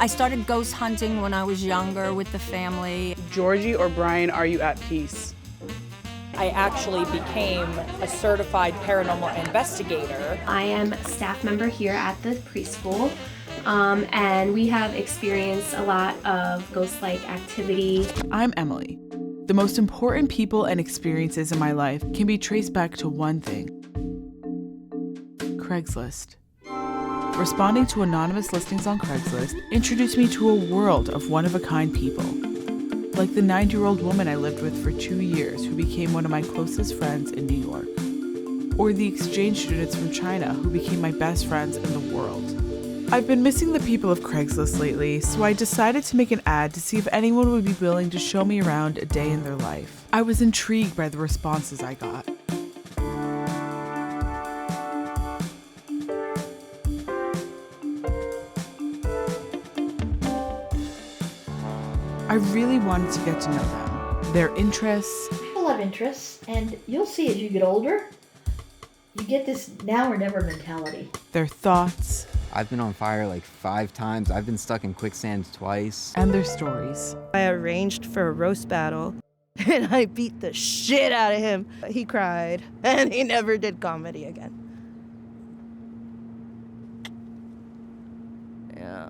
I started ghost hunting when I was younger with the family. Georgie or Brian, are you at peace? I actually became a certified paranormal investigator. I am a staff member here at the preschool, and we have experienced a lot of ghost-like activity. I'm Emily. The most important people and experiences in my life can be traced back to one thing: Craigslist. Responding to anonymous listings on Craigslist introduced me to a world of one-of-a-kind people. Like the 90-year-old woman I lived with for 2 years who became one of my closest friends in New York. Or the exchange students from China who became my best friends in the world. I've been missing the people of Craigslist lately, so I decided to make an ad to see if anyone would be willing to show me around a day in their life. I was intrigued by the responses I got. I really wanted to get to know them, their interests. People have interests, and you'll see as you get older, you get this now or never mentality. Their thoughts. I've been on fire like 5 times. I've been stuck in quicksand twice. And their stories. I arranged for a roast battle, and I beat the shit out of him. He cried, and he never did comedy again. Yeah.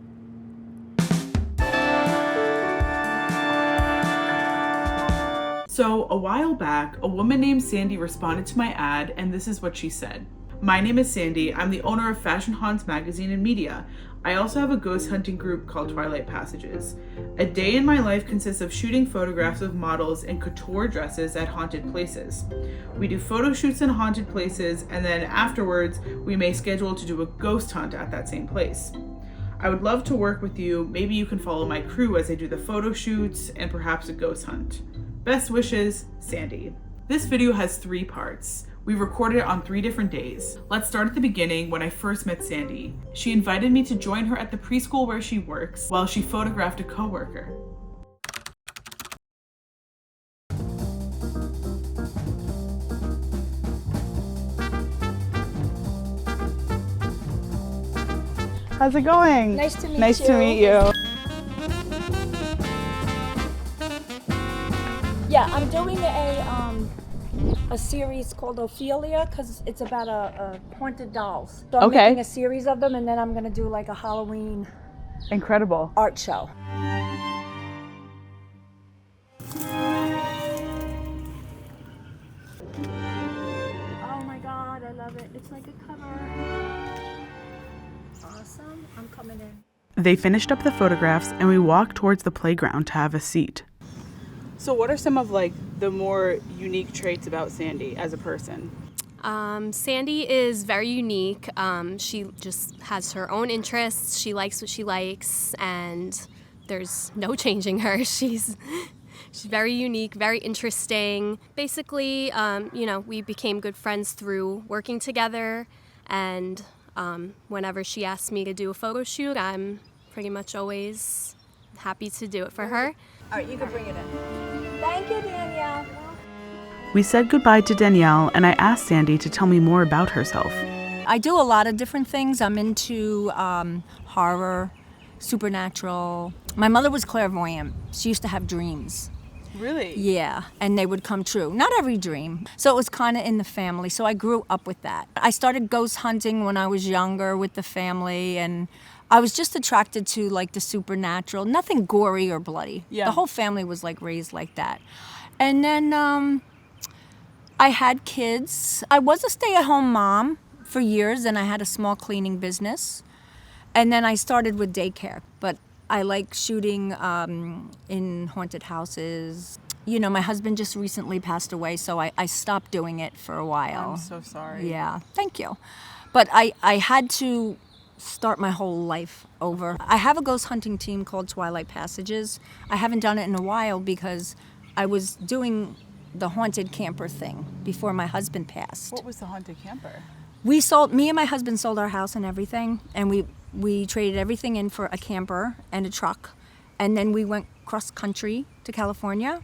So a while back, a woman named Sandy responded to my ad, and this is what she said. My name is Sandy. I'm the owner of Fashion Haunts magazine and media. I also have a ghost hunting group called Twilight Passages. A day in my life consists of shooting photographs of models in couture dresses at haunted places. We do photo shoots in haunted places, and then afterwards, we may schedule to do a ghost hunt at that same place. I would love to work with you. Maybe you can follow my crew as I do the photo shoots and perhaps a ghost hunt. Best wishes, Sandy. This video has 3 parts. We recorded it on 3 different days. Let's start at the beginning when I first met Sandy. She invited me to join her at the preschool where she works while she photographed a coworker. How's it going? Nice to meet you. Nice to meet you. Yeah, I'm doing a series called Ophelia because it's about a haunted dolls. So I'm Okay. making a series of them, and then I'm gonna do like a Halloween Incredible. art show. Oh my God, I love it. It's like a cover. Awesome. I'm coming in. They finished up the photographs and we walked towards the playground to have a seat. So what are some of the more unique traits about Sandy as a person? Sandy is very unique. She just has her own interests. She likes what she likes, and there's no changing her. She's very unique, very interesting. Basically, we became good friends through working together, and whenever she asks me to do a photo shoot, I'm pretty much always happy to do it for her. All right, you can bring it in. Thank you, Danielle. We said goodbye to Danielle, and I asked Sandy to tell me more about herself. I do a lot of different things. I'm into horror, supernatural. My mother was clairvoyant. She used to have dreams. Really? Yeah, and they would come true. Not every dream. So it was kind of in the family. So I grew up with that. I started ghost hunting when I was younger with the family, and I was just attracted to the supernatural. Nothing gory or bloody. Yeah. The whole family was raised like that. And then I had kids. I was a stay-at-home mom for years, and I had a small cleaning business. And then I started with daycare. But I like shooting in haunted houses. My husband just recently passed away, so I stopped doing it for a while. I'm so sorry. Yeah, thank you. But I had to start my whole life over. I have a ghost hunting team called Twilight Passages. I haven't done it in a while because I was doing the haunted camper thing before my husband passed. What was the haunted camper? Me and my husband sold our house and everything, and we traded everything in for a camper and a truck, and then we went cross country to California,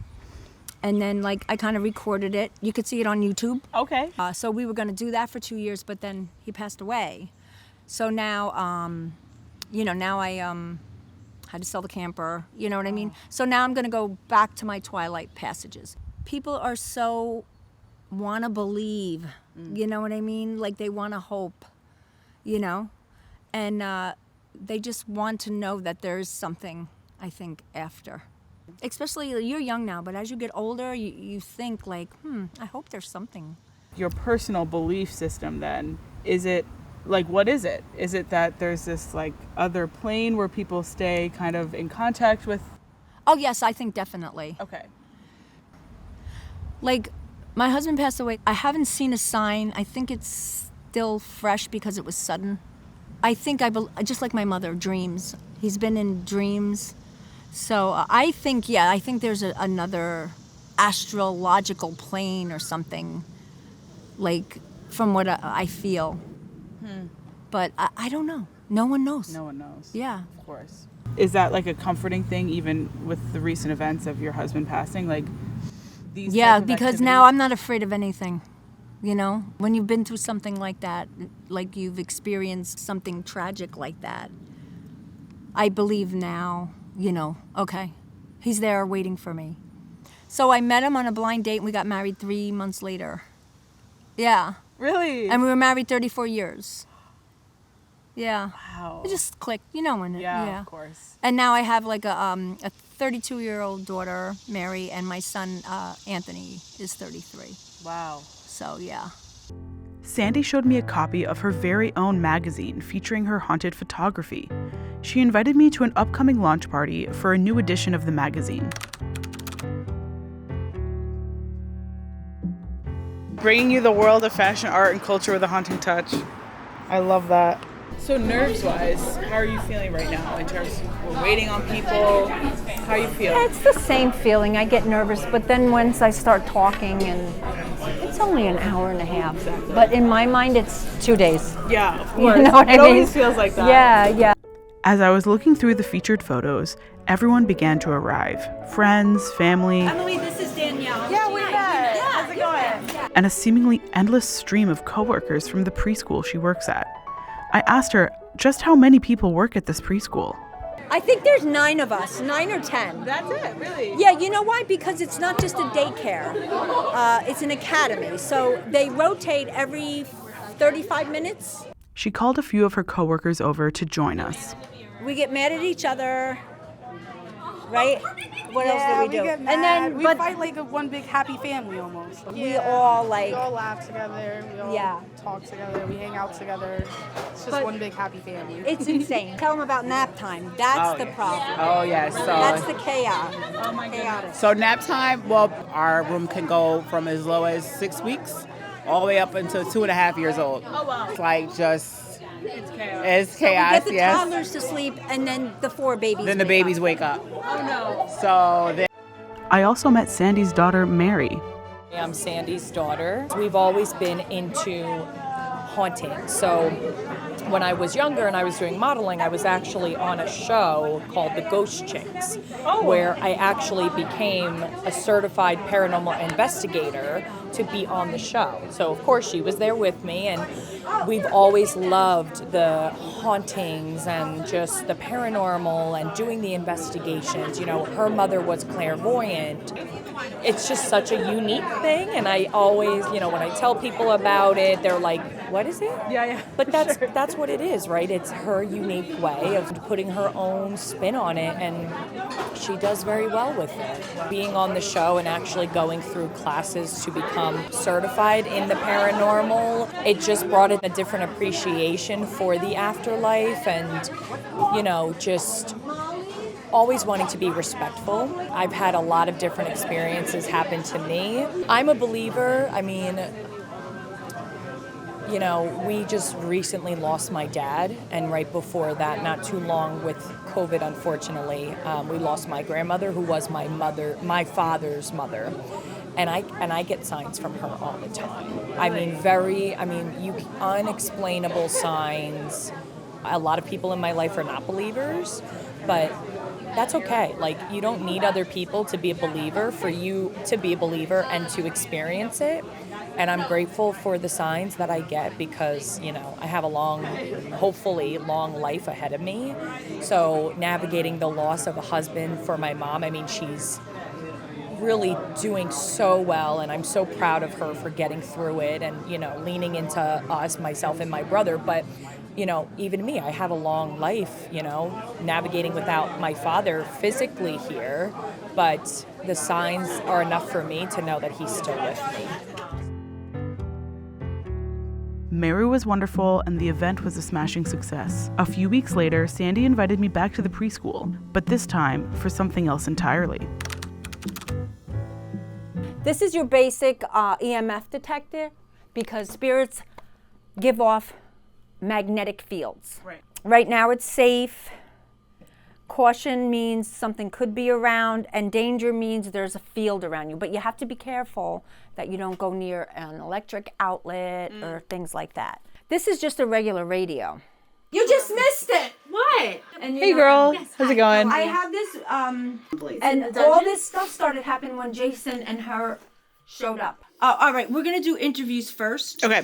and then I kind of recorded it. You could see it on YouTube. Okay. So we were going to do that for 2 years, but then he passed away. So now, now I had to sell the camper, you know what I mean? So now I'm going to go back to my Twilight passages. People are so want to believe, you know what I mean? Like they want to hope, you know? And they just want to know that there is something, I think, after. Especially, you're young now, but as you get older, you think like, I hope there's something. Your personal belief system then, is it, like, what is it? Is it that there's this, like, other plane where people stay kind of in contact with? Oh, yes, I think definitely. Okay. Like, my husband passed away. I haven't seen a sign. I think it's still fresh because it was sudden. I think just like my mother, dreams. He's been in dreams. So I think there's another astrological plane or something, like, from what I feel. But I don't know. No one knows. No one knows. Yeah. Of course. Is that like a comforting thing, even with the recent events of your husband passing? Like, these Yeah, type of because activities? now I'm not afraid of anything. You know, when you've been through something like that, like you've experienced something tragic like that, I believe now, you know, okay, he's there waiting for me. So I met him on a blind date and we got married 3 months later. Yeah. Really? And we were married 34 years. Yeah. Wow. It just clicked, you know when it, Yeah, of course. And now I have like a 32-year-old daughter, Mary, and my son, Anthony, is 33. Wow. So, yeah. Sandy showed me a copy of her very own magazine featuring her haunted photography. She invited me to an upcoming launch party for a new edition of the magazine. Bringing you the world of fashion, art, and culture with a haunting touch. I love that. So nerves-wise, how are you feeling right now in terms of we're waiting on people? How you feel? Yeah, it's the same feeling. I get nervous, but then once I start talking, and it's only an hour and a half, but in my mind it's 2 days. Yeah, of course. You know what I It mean? always feels like that. Yeah, yeah. As I was looking through the featured photos, everyone began to arrive. Friends, family, Emily, this is Danielle. Yeah, we met. How's it going? and a seemingly endless stream of coworkers from the preschool she works at. I asked her just how many people work at this preschool. I think there's 9 of us, 9 or 10. That's it, really? Yeah, you know why? Because it's not just a daycare. It's an academy. So they rotate every 35 minutes. She called a few of her coworkers over to join us. We get mad at each other, right? What else do we do? Get mad. And then, we but fight like a one big happy family almost. we all like, We all laugh together. We all talk together. We hang out together. It's just But one big happy family. it's insane. Tell them about nap time. That's the problem. Oh, yes. So, That's the chaos. Oh my Chaotic. so nap time, well, our room can go from as low as 6 weeks all the way up until 2.5 years old. Oh, wow. It's like just, It's chaos. it's So we chaos, get the yes. toddlers to sleep, and then the 4 babies. Then the wake babies up. wake up. Oh, no. So then I also met Sandy's daughter, Mary. I'm Sandy's daughter. We've always been into haunting. So when I was younger and I was doing modeling, I was actually on a show called The Ghost Chicks, where I actually became a certified paranormal investigator to be on the show. So of course she was there with me, and we've always loved the hauntings and just the paranormal and doing the investigations. You know, her mother was clairvoyant. It's just such a unique thing, and I always, you know, when I tell people about it, they're like, what is it? Yeah. But that's what it is, right? It's her unique way of putting her own spin on it, and she does very well with it. Being on the show and actually going through classes to become certified in the paranormal, it just brought in a different appreciation for the afterlife, and, you know, just always wanting to be respectful. I've had a lot of different experiences happen to me. I'm a believer. I mean, you know, we just recently lost my dad, and right before that, not too long with COVID, unfortunately, we lost my grandmother, who was my father's mother. And I get signs from her all the time. Unexplainable signs. A lot of people in my life are not believers, but that's okay. Like, you don't need other people to be a believer for you to be a believer and to experience it. And I'm grateful for the signs that I get because, I have a hopefully long life ahead of me. So navigating the loss of a husband for my mom, she's really doing so well, and I'm so proud of her for getting through it and, leaning into us, myself and my brother. But, even me, I have a long life, navigating without my father physically here, but the signs are enough for me to know that he's still with me. Mary was wonderful, and the event was a smashing success. A few weeks later, Sandy invited me back to the preschool, but this time for something else entirely. This is your basic EMF detector because spirits give off magnetic fields. Right now it's safe. Caution means something could be around, and danger means there's a field around you. But you have to be careful that you don't go near an electric outlet or things like that. This is just a regular radio. You just missed it. What? And Hey girl, how's it going? I have this, and all this stuff started happening when Jason and her showed up. All right, we're gonna do interviews first. Okay.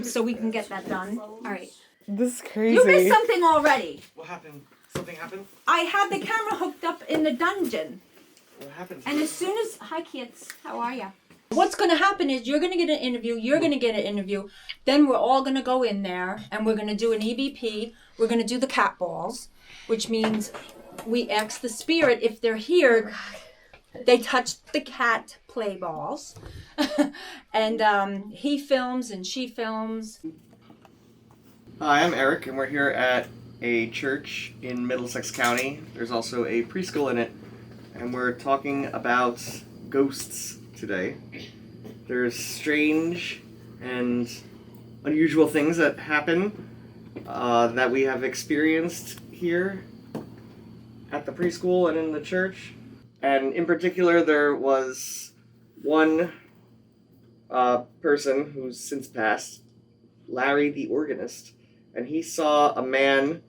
So we can get that done. All right. This is crazy. You missed something already. What happened? Something happened? I had the camera hooked up in the dungeon. What happened? And as soon as, hi kids, how are ya? What's gonna happen is you're gonna get an interview, you're gonna get an interview, then we're all gonna go in there and we're gonna do an EVP, we're gonna do the cat balls, which means we ask the spirit if they're here, they touch the cat play balls, and he films and she films. Hi, I'm Eric, and we're here at a church in Middlesex County. There's also a preschool in it, and we're talking about ghosts today. There's strange and unusual things that happen that we have experienced here at the preschool and in the church. And in particular, there was one person who's since passed, Larry the organist, and he saw a man,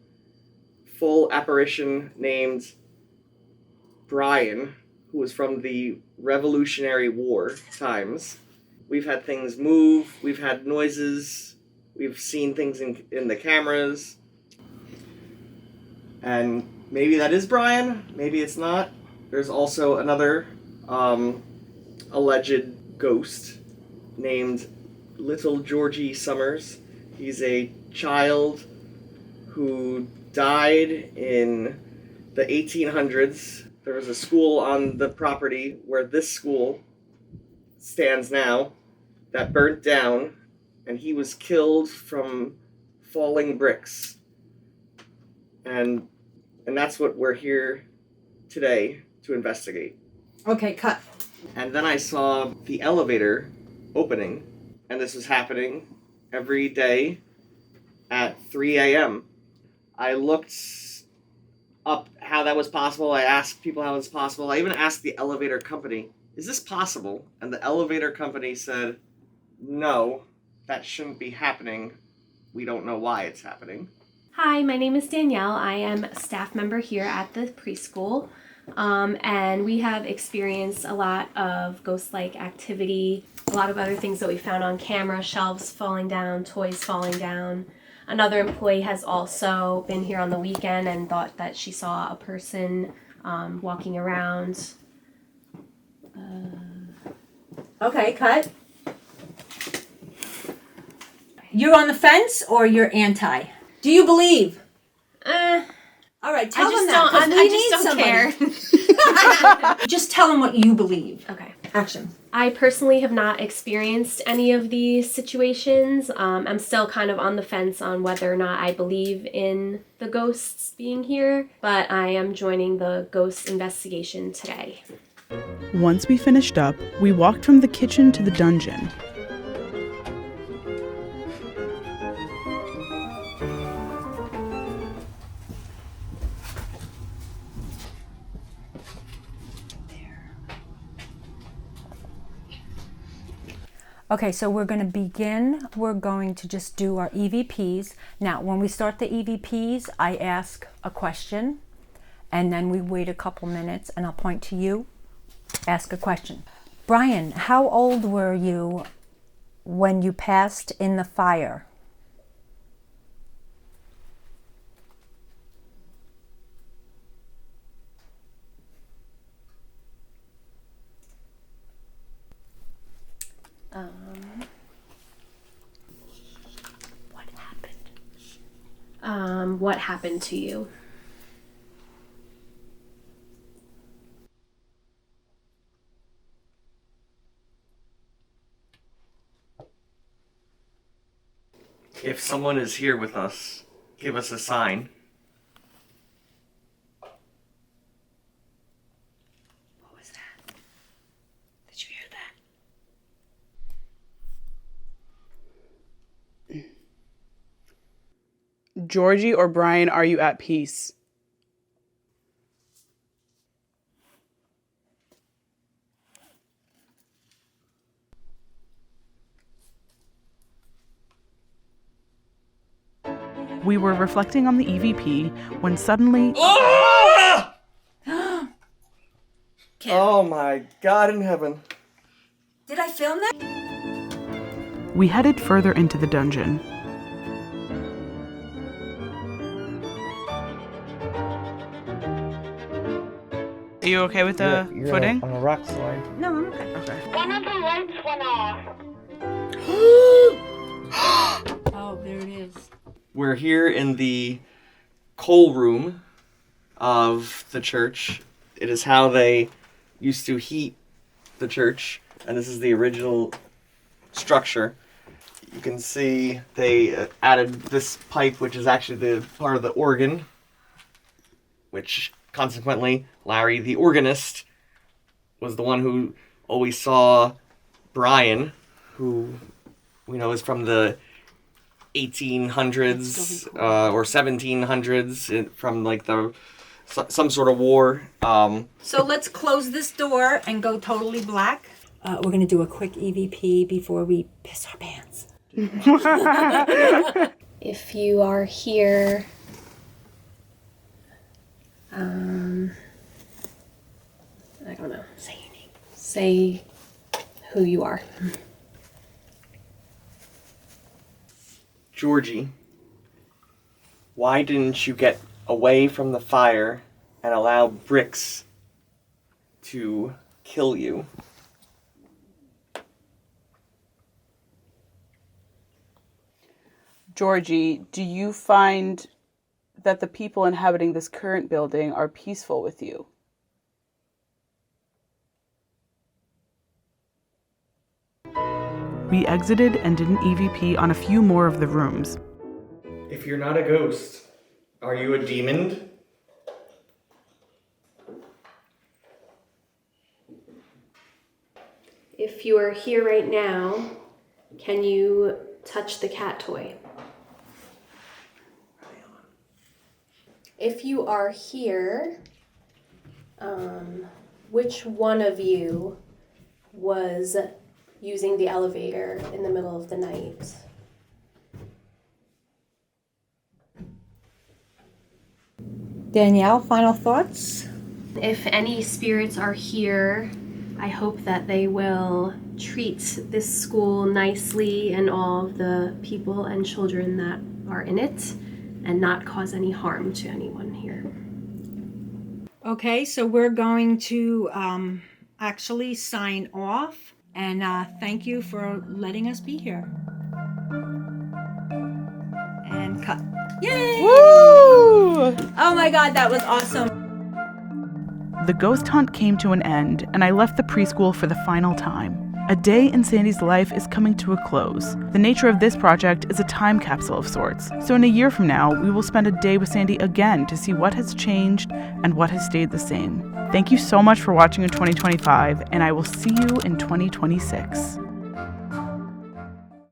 full apparition, named Brian, who was from the Revolutionary War times. We've had things move, we've had noises, we've seen things in the cameras. And maybe that is Brian, maybe it's not. There's also another alleged ghost named Little Georgie Summers. He's a child who died in the 1800s. There was a school on the property where this school stands now that burnt down, and he was killed from falling bricks. And that's what we're here today to investigate. Okay, cut. And then I saw the elevator opening, and this was happening every day at 3 a.m. I looked up how that was possible. I asked people how it was possible. I even asked the elevator company, is this possible? And the elevator company said, no, that shouldn't be happening. We don't know why it's happening. Hi, my name is Danielle. I am a staff member here at the preschool, and we have experienced a lot of ghost-like activity, a lot of other things that we found on camera, shelves falling down, toys falling down. Another employee has also been here on the weekend and thought that she saw a person walking around. Okay, cut. You're on the fence or you're anti? Do you believe? All right, tell them that. I just don't care. Just tell them what you believe. Okay. Action. I personally have not experienced any of these situations. I'm still kind of on the fence on whether or not I believe in the ghosts being here, but I am joining the ghost investigation today. Once we finished up, we walked from the kitchen to the dungeon. Okay, so we're going to begin. We're going to just do our EVPs. Now, when we start the EVPs, I ask a question, and then we wait a couple minutes, and I'll point to you, ask a question. Brian, how old were you when you passed in the fire? What happened to you? If someone is here with us, give us a sign. What was that? Did you hear that? Georgie or Brian, are you at peace? We were reflecting on the EVP when suddenly... Oh! Oh my God in heaven. Did I film that? We headed further into the dungeon. Are you okay with the footing? On a rock slide. No, I'm okay. Okay. One of the lights went off. Oh, there it is. We're here in the coal room of the church. It is how they used to heat the church, and this is the original structure. You can see they added this pipe, which is actually the part of the organ, which consequently Larry, the organist, was the one who always saw Brian, who we know is from the 1800s or 1700s, from like some sort of war. So let's close this door and go totally black. We're going to do a quick EVP before we piss our pants. If you are here, I don't know. Say your name. Say who you are. Georgie, why didn't you get away from the fire and allow bricks to kill you? Georgie, do you find that the people inhabiting this current building are peaceful with you? We exited and did an EVP on a few more of the rooms. If you're not a ghost, are you a demon? If you are here right now, can you touch the cat toy? If you are here, which one of you was using the elevator in the middle of the night? Danielle, final thoughts? If any spirits are here, I hope that they will treat this school nicely and all of the people and children that are in it, and not cause any harm to anyone here. Okay, so we're going to actually sign off, and thank you for letting us be here. And cut. Yay! Woo! Oh my God, that was awesome. The ghost hunt came to an end, and I left the preschool for the final time. A day in Sandy's life is coming to a close. The nature of this project is a time capsule of sorts. So in a year from now, we will spend a day with Sandy again to see what has changed and what has stayed the same. Thank you so much for watching in 2025, and I will see you in 2026.